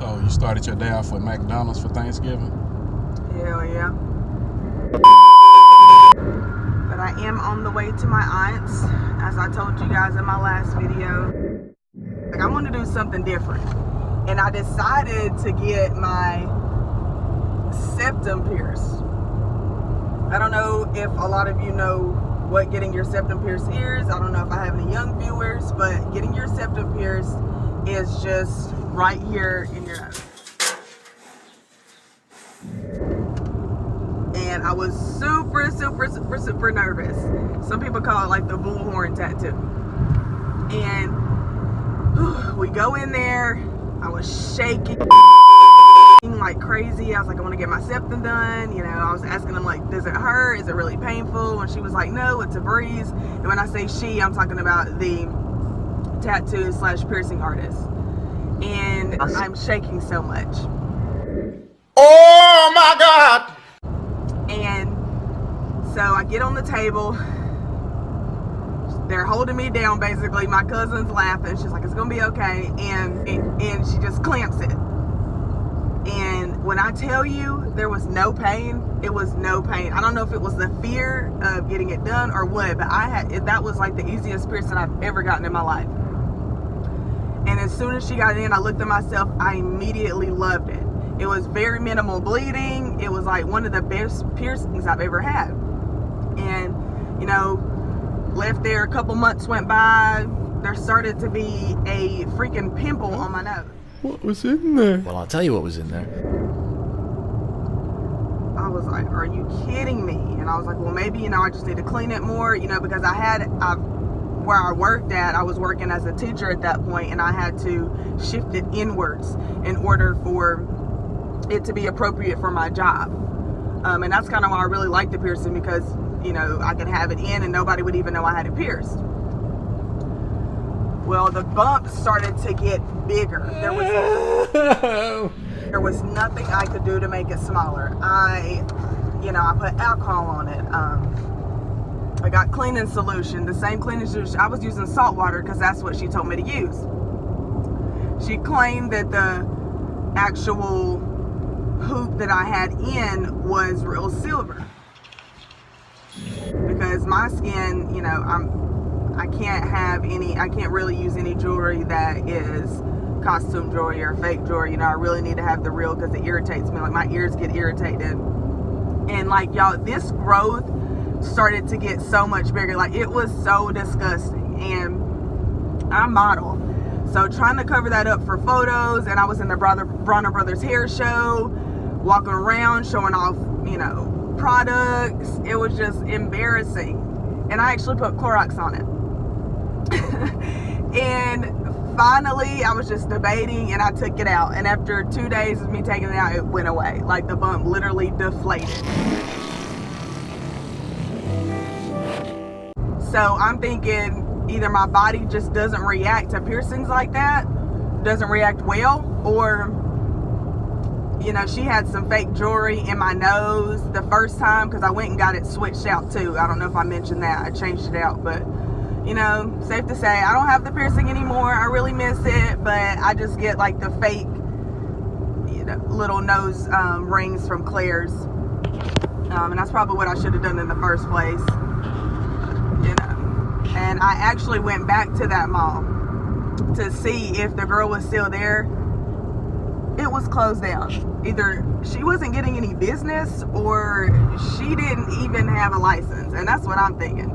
So you started your day off with McDonald's for Thanksgiving? Hell yeah. But I am on the way to my aunt's, as I told you guys in my last video. Like, I want to do something different. And I decided to get my septum pierced. I don't know if a lot of you know what getting your septum pierced is. I don't know if I have any young viewers, but getting your septum pierced is just right here in your nose. And I was super nervous. Some people call it like the bullhorn tattoo. And we go in there. I was shaking like crazy. I was like, I want to get my septum done. You know, I was asking them like, does it hurt? Is it really painful? And she was like, no, it's a breeze. And when I say she, I'm talking about the tattoo / piercing artist. And I'm shaking so much. Oh my God! And so I get on the table. They're holding me down basically. My cousin's laughing. She's like, it's gonna be okay. And she just clamps it. And when I tell you there was no pain, it was no pain. I don't know if it was the fear of getting it done or what, but that was like the easiest piercing I've ever gotten in my life. And as soon as she got in, I looked at myself, I immediately loved it. It was very minimal bleeding. It was like one of the best piercings I've ever had. And, you know, left there, a couple months went by, there started to be a freaking pimple on my nose. What was in there? Well, I'll tell you what was in there. I was like, are you kidding me? And I was like, well, maybe, you know, I just need to clean it more, you know, because where I worked at, I was working as a teacher at that point, and I had to shift it inwards in order for it to be appropriate for my job. And that's kind of why I really liked the piercing, because, you know, I could have it in and nobody would even know I had it pierced. Well, the bump started to get bigger. There was nothing I could do to make it smaller. I put alcohol on it. I got cleaning solution, the same cleaning solution. I was using salt water because that's what she told me to use. She claimed that the actual hoop that I had in was real silver. Because my skin, you know, I can't really use any jewelry that is costume jewelry or fake jewelry. You know, I really need to have the real, because it irritates me. Like, my ears get irritated. And like, y'all, this growth started to get so much bigger. Like, it was so disgusting. And I model, so trying to cover that up for photos. And I was in the Bronner Brothers hair show, walking around showing off, you know, products. It was just embarrassing. And I actually put Clorox on it. And finally I was just debating, and I took it out, and after 2 days of me taking it out, it went away. Like, the bump literally deflated. So I'm thinking either my body just doesn't react to piercings like that, doesn't react well, or, you know, she had some fake jewelry in my nose the first time, because I went and got it switched out too. I don't know if I mentioned that. I changed it out, but, you know, safe to say, I don't have the piercing anymore. I really miss it, but I just get like the fake, you know, little nose rings from Claire's. And that's probably what I should have done in the first place, you know. And I actually went back to that mall to see if the girl was still there. It was closed down. Either she wasn't getting any business, or she didn't even have a license. And that's what I'm thinking.